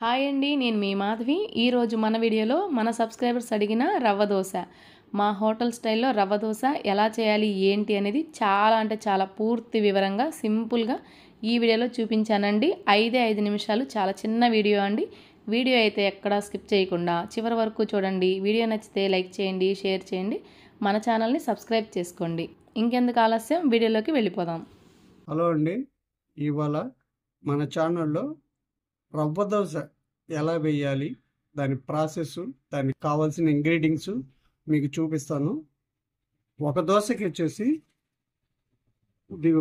Hi అండి, నేను మీ మాధవి. ఈరోజు మన వీడియోలో మన సబ్స్క్రైబర్స్ అడిగిన రవ్వ దోశ, మా హోటల్ స్టైల్లో రవ్వ దోశ ఎలా చేయాలి ఏంటి అనేది చాలా అంటే చాలా పూర్తి వివరంగా సింపుల్గా ఈ వీడియోలో చూపించానండి. 5 నిమిషాలు, చాలా చిన్న వీడియో అండి. వీడియో అయితే ఎక్కడా స్కిప్ చేయకుండా చివరి వరకు చూడండి. వీడియో నచ్చితే లైక్ చేయండి, షేర్ చేయండి, మన ఛానల్ని సబ్స్క్రైబ్ చేసుకోండి. ఇంకెందుకు ఆలస్యం, వీడియోలోకి వెళ్ళిపోదాం. హలో అండి, ఇవాళ మన ఛానల్లో రవ్వ దోశ ఎలా వేయాలి, దాని ప్రాసెస్, దానికి కావాల్సిన ఇంగ్రీడియంట్స్ మీకు చూపిస్తాను. ఒక దోశకి వచ్చేసి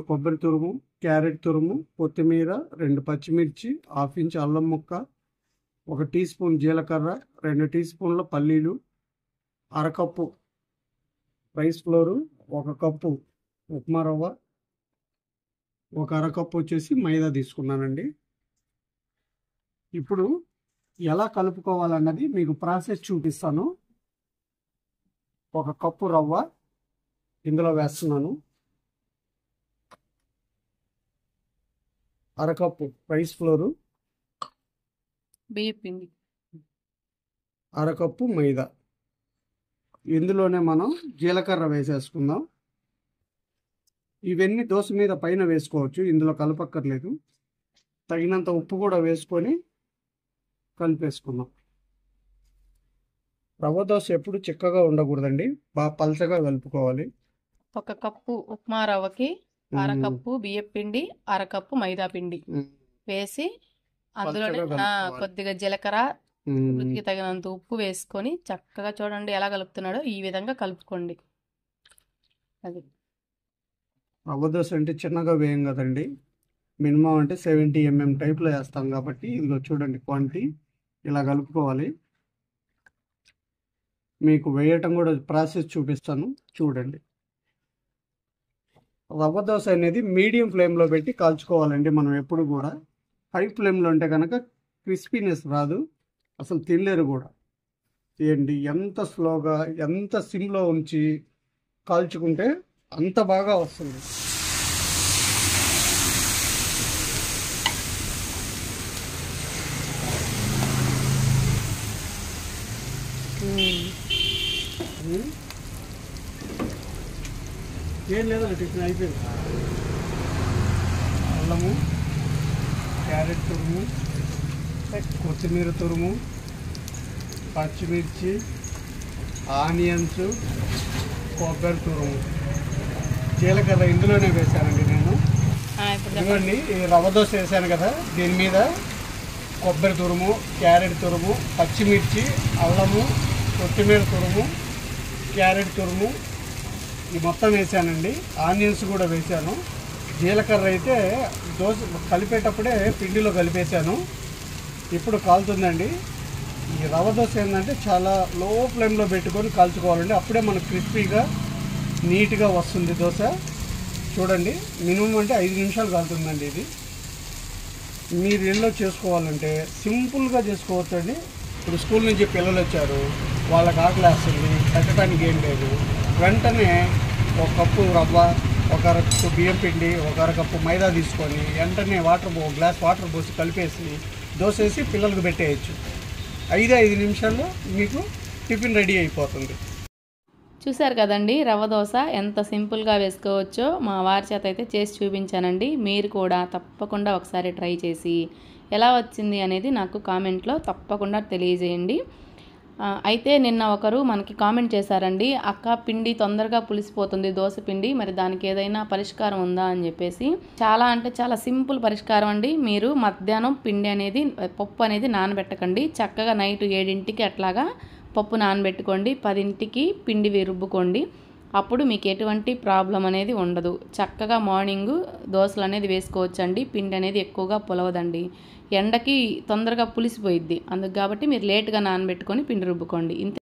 కొబ్బరి తురుము, క్యారెట్ తురుము, కొత్తిమీర, 2 పచ్చిమిర్చి, 1/2 ఇంచ్ అల్లం ముక్క, 1 టీ స్పూన్ జీలకర్ర, 2 టీ స్పూన్ల పల్లీలు, అరకప్పు రైస్ ఫ్లోరు, 1 కప్పు ఉప్మా రవ్వ, 1 అరకప్పు వచ్చేసి మైదా తీసుకున్నానండి. ఇప్పుడు ఎలా కలుపుకోవాలన్నది మీకు ప్రాసెస్ చూపిస్తాను. 1 కప్పు రవ్వ ఇందులో వేస్తున్నాను. అరకప్పు రైస్ ఫ్లోరు, బియ్యం పిండి, అరకప్పు మైదా. ఇందులోనే మనం జీలకర్ర వేసేసుకుందాం. ఇవన్నీ దోశ మీద పైన వేసుకోవచ్చు, ఇందులో కలపక్కర్లేదు. తగినంత ఉప్పు కూడా వేసుకొని కలిపేసుకుందాం. రవ్వ దోశ ఎప్పుడు చిక్కగా ఉండకూడదండి, బాగా పలచగా కలుపుకోవాలి. 1 కప్పు ఉప్మా రవ్వకి అరకప్పు బియ్యం పిండి, అరకప్పు మైదా పిండి వేసి అందులోనే కొద్దిగా జీలకర్ర, రుచికి తగినంత ఉప్పు వేసుకొని చక్కగా చూడండి ఎలా కలుపుతున్నాడో, ఈ విధంగా కలుపుకోండి. అది రవ్వ దోశ అంటే చిన్నగా వేయం కదండి, మినిమం అంటే 70 mm టైప్లో వేస్తాం కాబట్టి ఇదిగో చూడండి క్వాంటిటీ ఇలా కలుపుకోవాలి. మీకు వేయటం కూడా ప్రాసెస్ చూపిస్తాను చూడండి. రవ్వ దోశ అనేది మీడియం ఫ్లేమ్లో పెట్టి కాల్చుకోవాలండి. మనం ఎప్పుడు కూడా హై ఫ్లేమ్లో ఉంటే కనుక క్రిస్పీనెస్ రాదు, అసలు తినలేరు కూడా. ఏంటి ఎంత స్లోగా, ఎంత సిమ్లో ఉంచి కాల్చుకుంటే అంత బాగా వస్తుంది. ఏం లేదు, టిఫిన్ అయిపోయింది. అల్లము, క్యారెట్ తురుము, కొత్తిమీర తురుము, పచ్చిమిర్చి, ఆనియన్స్, కొబ్బరి తురుము, జీలకర్ర ఇందులోనే వేసానండి నేను. ఇదిగోండి ఈ రవ్వ దోశ వేసాను కదా, దీని మీద కొబ్బరి తురుము, క్యారెట్ తురుము, పచ్చిమిర్చి, అల్లము, కొత్తిమీర తురుము, క్యారెట్ తురుము ఈ మొత్తం వేసానండి. ఆనియన్స్ కూడా వేసాను. జీలకర్ర అయితే దోశ కలిపేటప్పుడే పిండిలో కలిపేసాను. ఇప్పుడు కాలుతుందండి. ఈ రవ్వ దోశ ఏంటంటే చాలా లో ఫ్లేమ్లో పెట్టుకొని కాల్చుకోవాలండి, అప్పుడే మనకు క్రిస్పీగా నీట్గా వస్తుంది దోశ. చూడండి, మినిమం అంటే 5 నిమిషాలు కాలుతుందండి ఇది. మీరు ఇళ్ళలో చేసుకోవాలంటే సింపుల్గా చేసుకోవచ్చండి. ఇప్పుడు స్కూల్ నుంచి పిల్లలు వచ్చారు, వాళ్ళకి ఆకలి వేస్తుంది, పెట్టడానికి ఏం లేదు, వెంటనే 1 కప్పు రవ్వ, 1 అరకప్పు బియ్యం పిండి, 1 అరకప్పు మైదా తీసుకొని వెంటనే గ్లాస్ వాటర్ పోసి కలిపేసి దోశ వేసి పిల్లలకు పెట్టేయచ్చు. 5 నిమిషాల్లో మీకు టిఫిన్ రెడీ అయిపోతుంది. చూసారు కదండి రవ్వ దోశ ఎంత సింపుల్గా వేసుకోవచ్చో మా వారి చేత అయితే చేసి చూపించానండి. మీరు కూడా తప్పకుండా ఒకసారి ట్రై చేసి ఎలా వచ్చింది అనేది నాకు కామెంట్లో తప్పకుండా తెలియజేయండి. అయితే నిన్న ఒకరు మనకి కామెంట్ చేశారండి, అక్క పిండి తొందరగా పులిసిపోతుంది దోశ పిండి, మరి దానికి ఏదైనా పరిష్కారం ఉందా అని చెప్పేసి. చాలా అంటే చాలా సింపుల్ పరిష్కారం అండి. మీరు మధ్యాహ్నం పప్పు అనేది నానబెట్టకండి, చక్కగా నైట్ 7ంటికి అట్లాగా పప్పు నానబెట్టుకోండి, 10ంటికి పిండి రుబ్బుకోండి. అప్పుడు మీకు ఎటువంటి ప్రాబ్లం అనేది ఉండదు. చక్కగా మార్నింగ్ దోశలు అనేది వేసుకోవచ్చండి. పిండి అనేది ఎక్కువగా పులవదండి, ఎండకి తొందరగా పులిసిపోయిద్ది. అందుకు కాబట్టి మీరు లేట్గా నానబెట్టుకొని పిండి రుబ్బుకోండి. ఇంతే.